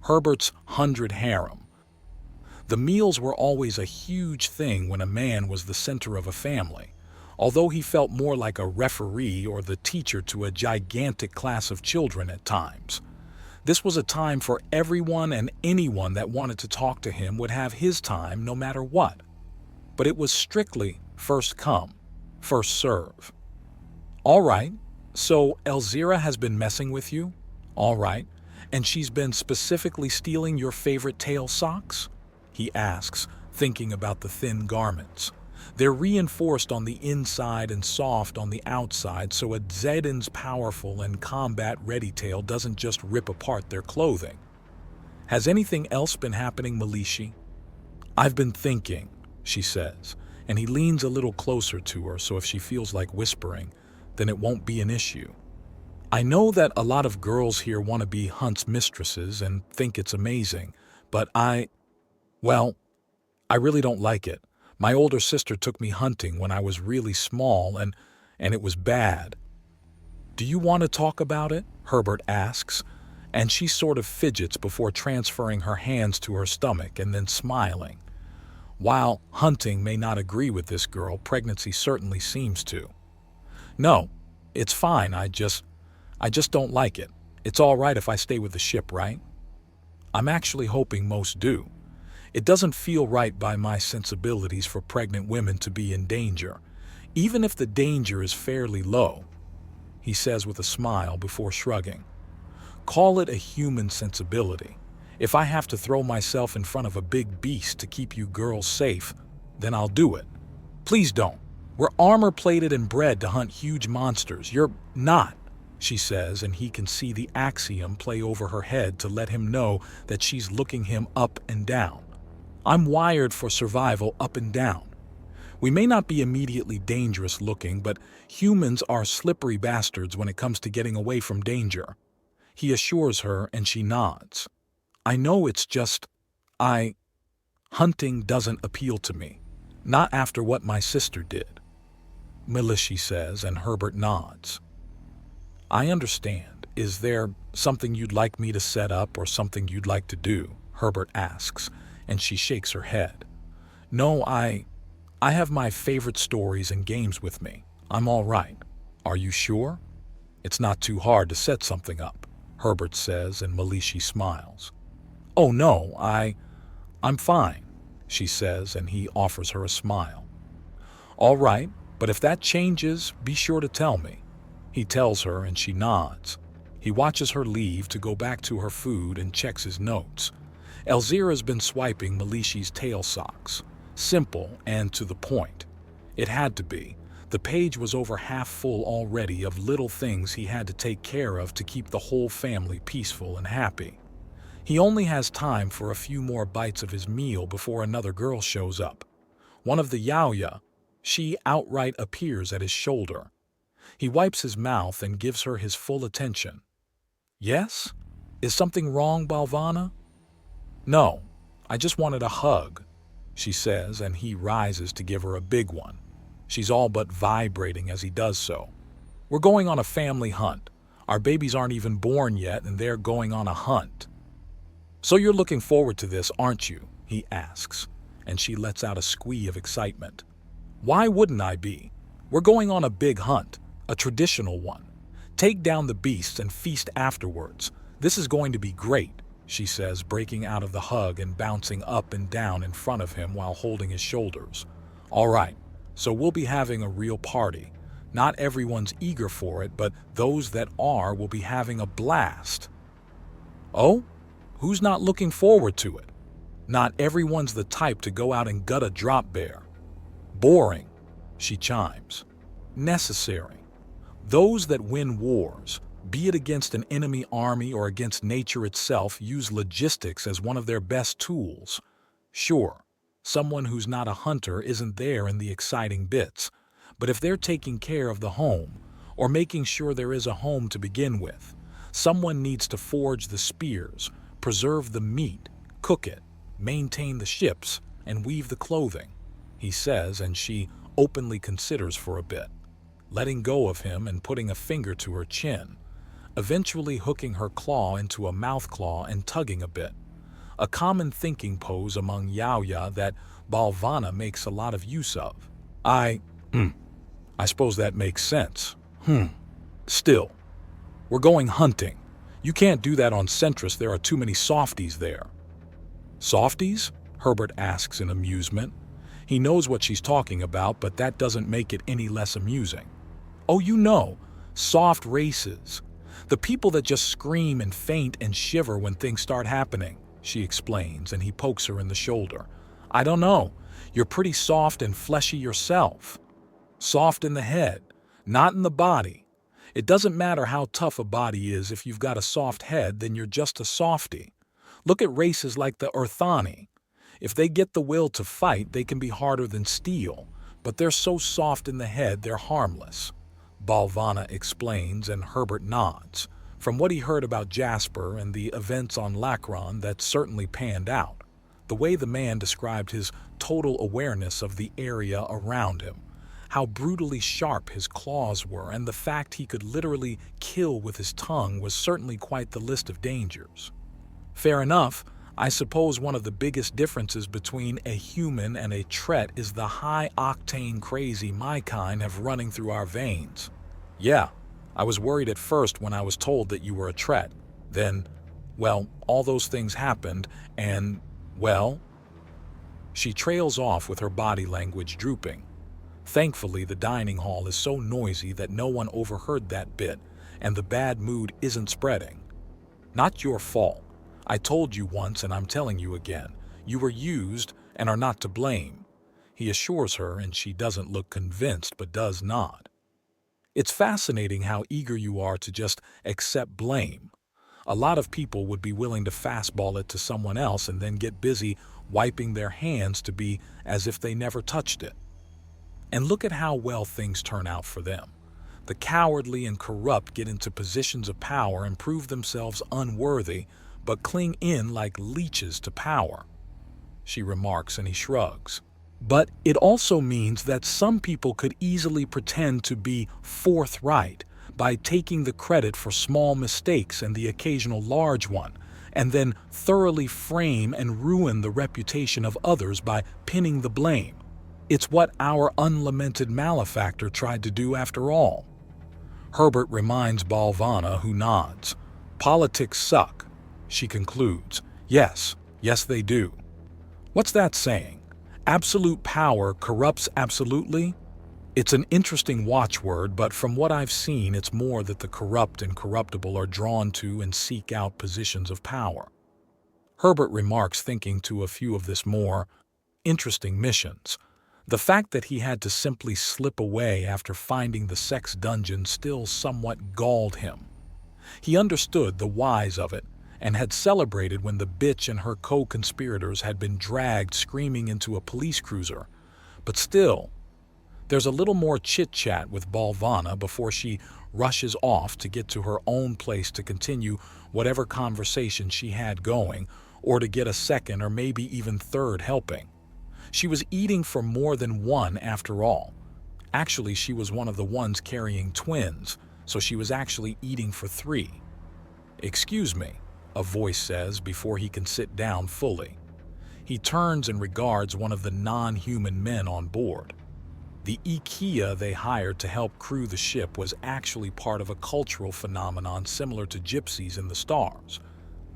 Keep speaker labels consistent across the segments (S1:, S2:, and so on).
S1: Herbert's 100 harem. The meals were always a huge thing when a man was the center of a family, although he felt more like a referee or the teacher to a gigantic class of children at times. This was a time for everyone, and anyone that wanted to talk to him would have his time no matter what. But it was strictly first come, first serve. All right, so Elzira has been messing with you? All right, and she's been specifically stealing your favorite tail socks? He asks, thinking about the thin garments. They're reinforced on the inside and soft on the outside, so a Zedan's powerful and combat-ready tail doesn't just rip apart their clothing. Has anything else been happening, Malishi? I've been thinking, she says, and he leans a little closer to her so if she feels like whispering, then it won't be an issue. I know that a lot of girls here want to be Hunt's mistresses and think it's amazing, but well, I really don't like it. My older sister took me hunting when I was really small, and it was bad. Do you want to talk about it? Herbert asks, and she sort of fidgets before transferring her hands to her stomach and then smiling. While hunting may not agree with this girl, pregnancy certainly seems to. No, it's fine, I just don't like it. It's all right if I stay with the ship, right? I'm actually hoping most do. It doesn't feel right by my sensibilities for pregnant women to be in danger, even if the danger is fairly low, he says with a smile before shrugging. Call it a human sensibility. If I have to throw myself in front of a big beast to keep you girls safe, then I'll do it. Please don't. We're armor-plated and bred to hunt huge monsters. You're not, she says, and he can see the axiom play over her head to let him know that she's looking him up and down. I'm wired for survival up and down. We may not be immediately dangerous looking, but humans are slippery bastards when it comes to getting away from danger. He assures her, and she nods. I know, it's just, hunting doesn't appeal to me. Not after what my sister did. Malishi says, and Herbert nods. I understand. Is there something you'd like me to set up or something you'd like to do? Herbert asks, and she shakes her head. No, I have my favorite stories and games with me. I'm all right. Are you sure? It's not too hard to set something up, Herbert says, and Malishi smiles. Oh no, I'm fine, she says, and he offers her a smile. All right, but if that changes, be sure to tell me. He tells her, and she nods. He watches her leave to go back to her food and checks his notes. Elzira's been swiping Malishi's tail socks. Simple and to the point. It had to be. The page was over half full already of little things he had to take care of to keep the whole family peaceful and happy. He only has time for a few more bites of his meal before another girl shows up. One of the Yaoya. She outright appears at his shoulder. He wipes his mouth and gives her his full attention. Yes? Is something wrong, Balvana? No, I just wanted a hug, she says, and he rises to give her a big one. She's all but vibrating as he does so. We're going on a family hunt. Our babies aren't even born yet, and they're going on a hunt. So you're looking forward to this, aren't you? He asks, and she lets out a squeak of excitement. Why wouldn't I be? We're going on a big hunt, a traditional one. Take down the beasts and feast afterwards. This is going to be great, she says, breaking out of the hug and bouncing up and down in front of him while holding his shoulders. All right, so we'll be having a real party. Not everyone's eager for it, but those that are will be having a blast. Oh? Who's not looking forward to it? Not everyone's the type to go out and gut a drop bear. Boring, she chimes. Necessary. Those that win wars, be it against an enemy army or against nature itself, use logistics as one of their best tools. Sure, someone who's not a hunter isn't there in the exciting bits, but if they're taking care of the home, or making sure there is a home to begin with, someone needs to forge the spears, preserve the meat, cook it, maintain the ships, and weave the clothing, he says, and she openly considers for a bit, letting go of him and putting a finger to her chin. eventually hooking her claw into a mouth claw and tugging a bit. A common thinking pose among Yaoya that Balvana makes a lot of use of. I suppose that makes sense. Still, we're going hunting. You can't do that on Centrus, there are too many softies there. Softies? Herbert asks in amusement. He knows what she's talking about, but that doesn't make it any less amusing. Oh, you know, soft races. The people that just scream and faint and shiver when things start happening, she explains, and he pokes her in the shoulder. I don't know. You're pretty soft and fleshy yourself. Soft in the head, not in the body. It doesn't matter how tough a body is if you've got a soft head, then you're just a softie. Look at races like the Urthani. If they get the will to fight, they can be harder than steel, but they're so soft in the head they're harmless. Balvana explains, and Herbert nods. From what he heard about Jasper and the events on Lacron, that certainly panned out. The way the man described his total awareness of the area around him, how brutally sharp his claws were, and the fact he could literally kill with his tongue was certainly quite the list of dangers. Fair enough. I suppose one of the biggest differences between a human and a Tret is the high-octane crazy my kind have running through our veins. Yeah, I was worried at first when I was told that you were a Tret. Then, well, all those things happened, and, well... She trails off with her body language drooping. Thankfully, the dining hall is so noisy that no one overheard that bit, and the bad mood isn't spreading. Not your fault. I told you once, and I'm telling you again. You were used and are not to blame. He assures her, and she doesn't look convinced, but does nod. It's fascinating how eager you are to just accept blame. A lot of people would be willing to fastball it to someone else and then get busy wiping their hands to be as if they never touched it. And look at how well things turn out for them. The cowardly and corrupt get into positions of power and prove themselves unworthy, but cling in like leeches to power. She remarks, and he shrugs. But it also means that some people could easily pretend to be forthright by taking the credit for small mistakes and the occasional large one, and then thoroughly frame and ruin the reputation of others by pinning the blame. It's what our unlamented malefactor tried to do after all. Herbert reminds Balvana, who nods. Politics suck. She concludes, yes, they do. What's that saying? Absolute power corrupts absolutely? It's an interesting watchword, but from what I've seen, it's more that the corrupt and corruptible are drawn to and seek out positions of power. Herbert remarks, thinking to a few of this more interesting missions. The fact that he had to simply slip away after finding the sex dungeon still somewhat galled him. He understood the whys of it, and had celebrated when the bitch and her co-conspirators had been dragged screaming into a police cruiser. But still, there's a little more chit-chat with Balvana before she rushes off to get to her own place to continue whatever conversation she had going, or to get a second or maybe even third helping. She was eating for more than one after all. Actually, she was one of the ones carrying twins, so she was actually eating for 3. Excuse me, a voice says before he can sit down fully. He turns and regards one of the non-human men on board. The IKEA they hired to help crew the ship was actually part of a cultural phenomenon similar to gypsies in the stars.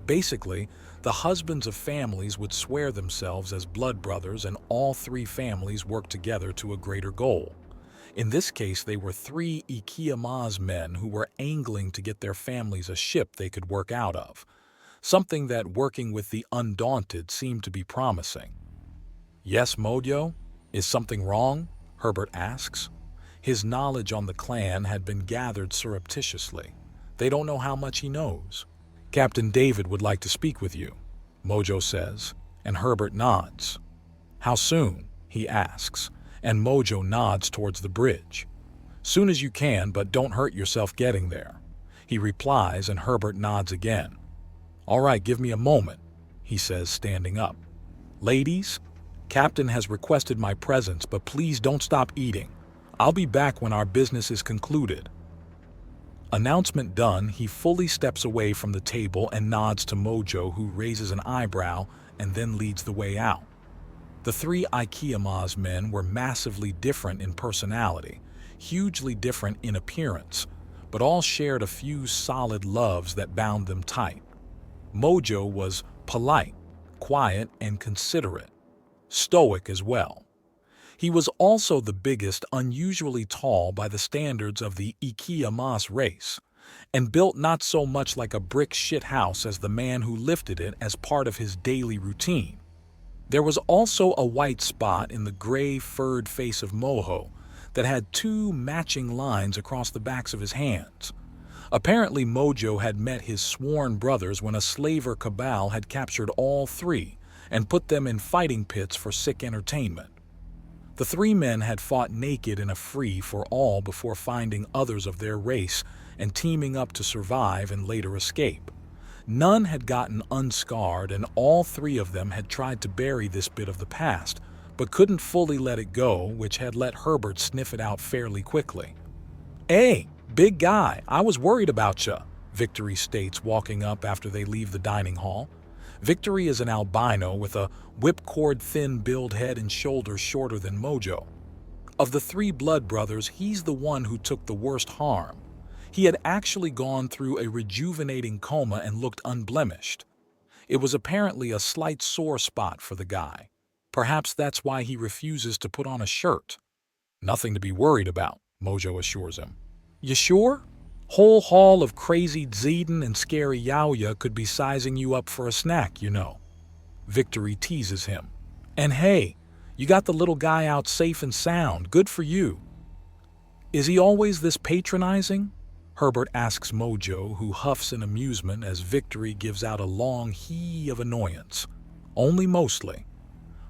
S1: Basically, the husbands of families would swear themselves as blood brothers, and all 3 families worked together to a greater goal. In this case, they were 3 IKEA Maz men who were angling to get their families a ship they could work out of. Something that working with the Undaunted seemed to be promising. Yes, Mojo? Is something wrong? Herbert asks. His knowledge on the clan had been gathered surreptitiously. They don't know how much he knows. Captain David would like to speak with you, Mojo says, and Herbert nods. How soon? He asks, and Mojo nods towards the bridge. Soon as you can, but don't hurt yourself getting there. He replies, and Herbert nods again. All right, give me a moment, he says, standing up. Ladies, Captain has requested my presence, but please don't stop eating. I'll be back when our business is concluded. Announcement done, he fully steps away from the table and nods to Mojo, who raises an eyebrow and then leads the way out. The three IKEA men were massively different in personality, hugely different in appearance, but all shared a few solid loves that bound them tight. Mojo was polite, quiet, and considerate, stoic as well. He was also the biggest, unusually tall by the standards of the IKEA race, and built not so much like a brick shithouse as the man who lifted it as part of his daily routine. There was also a white spot in the gray furred face of Mojo that had two matching lines across the backs of his hands. Apparently Mojo had met his sworn brothers when a slaver cabal had captured all three and put them in fighting pits for sick entertainment. The three men had fought naked in a free-for-all before finding others of their race and teaming up to survive and later escape. None had gotten unscarred, and all three of them had tried to bury this bit of the past, but couldn't fully let it go, which had let Herbert sniff it out fairly quickly. "Hey, big guy, I was worried about ya," Victory states, walking up after they leave the dining hall. Victory is an albino with a whipcord thin build, head and shoulders shorter than Mojo. Of the three blood brothers, he's the one who took the worst harm. He had actually gone through a rejuvenating coma and looked unblemished. It was apparently a slight sore spot for the guy. Perhaps that's why he refuses to put on a shirt. "Nothing to be worried about," Mojo assures him. "You sure? Whole haul of crazy Zeden and scary Yaoya could be sizing you up for a snack, you know." Victory teases him. "And hey, you got the little guy out safe and sound. Good for you." "Is he always this patronizing?" Herbert asks Mojo, who huffs in amusement as Victory gives out a long hee of annoyance. "Only mostly."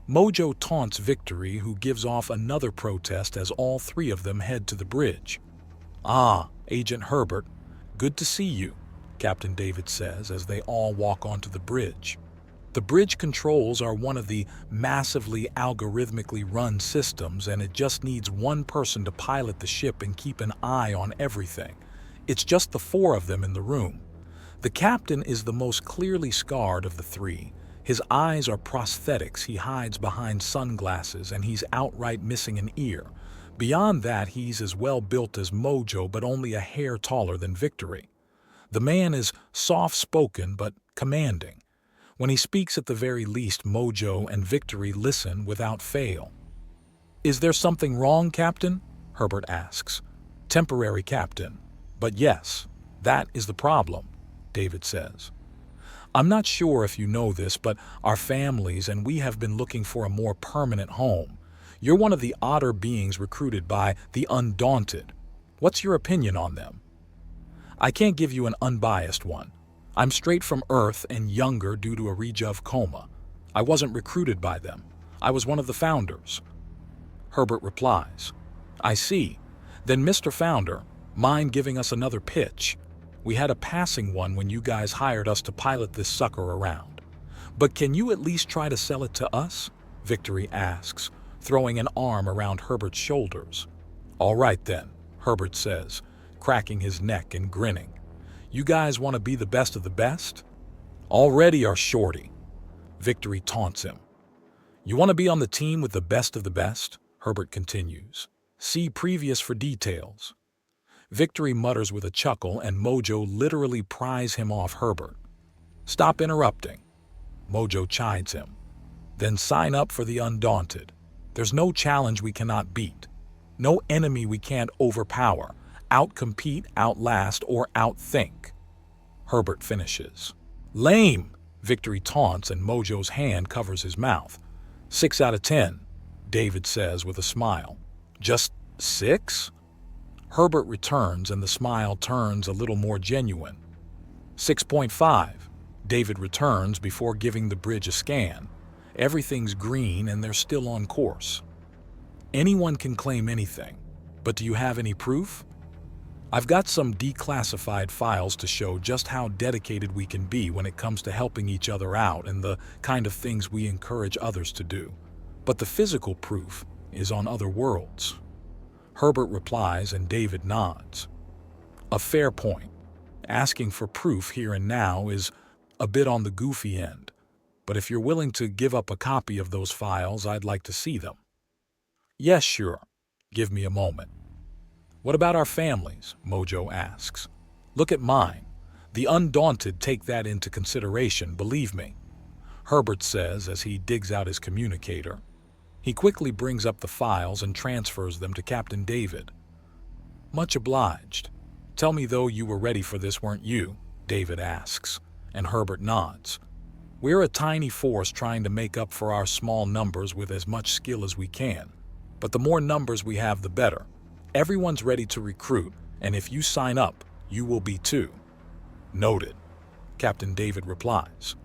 S1: Mojo taunts Victory, who gives off another protest as all three of them head to the bridge. "Ah, Agent Herbert, good to see you," Captain David says as they all walk onto the bridge. The bridge controls are one of the massively algorithmically run systems, and it just needs one person to pilot the ship and keep an eye on everything. It's just the four of them in the room. The captain is the most clearly scarred of the three. His eyes are prosthetics, he hides behind sunglasses, and he's outright missing an ear. Beyond that, he's as well built as Mojo, but only a hair taller than Victory. The man is soft-spoken but commanding. When he speaks, at the very least, Mojo and Victory listen without fail. "Is there something wrong, Captain?" Herbert asks. "Temporary, Captain. But yes, that is the problem," David says. "I'm not sure if you know this, but our families and we have been looking for a more permanent home. You're one of the odder beings recruited by the Undaunted. What's your opinion on them?" "I can't give you an unbiased one. I'm straight from Earth and younger due to a rejuv coma. I wasn't recruited by them. I was one of the founders." Herbert replies, "I see. Then, Mr. Founder, mind giving us another pitch? We had a passing one when you guys hired us to pilot this sucker around. But can you at least try to sell it to us?" Victory asks, throwing an arm around Herbert's shoulders. "All right then," Herbert says, cracking his neck and grinning. "You guys want to be the best of the best?" "Already are, shorty," Victory taunts him. "You want to be on the team with the best of the best?" Herbert continues. "See previous for details." Victory mutters with a chuckle, and Mojo literally pries him off Herbert. "Stop interrupting," Mojo chides him. "Then sign up for the Undaunted. There's no challenge we cannot beat. No enemy we can't overpower, outcompete, outlast, or outthink." Herbert finishes. "Lame," Victory taunts, and Mojo's hand covers his mouth. 6 out of 10, David says with a smile. "Just 6? Herbert returns, and the smile turns a little more genuine. 6.5, David returns before giving the bridge a scan. Everything's green and they're still on course. "Anyone can claim anything, but do you have any proof?" "I've got some declassified files to show just how dedicated we can be when it comes to helping each other out and the kind of things we encourage others to do. But the physical proof is on other worlds." Herbert replies and David nods. A fair point. Asking for proof here and now is a bit on the goofy end, but if you're willing to give up a copy of those files, I'd like to see them. Yes, sure. Give me a moment. What about our families? Mojo asks. Look at mine. The Undaunted take that into consideration, believe me, Herbert says as he digs out his communicator. He quickly brings up the files and transfers them to Captain David. Much obliged. Tell me, though, you were ready for this, weren't you? David asks, and Herbert nods. We're a tiny force trying to make up for our small numbers with as much skill as we can. But the more numbers we have, the better. Everyone's ready to recruit, and if you sign up, you will be too. Noted, Captain David replies.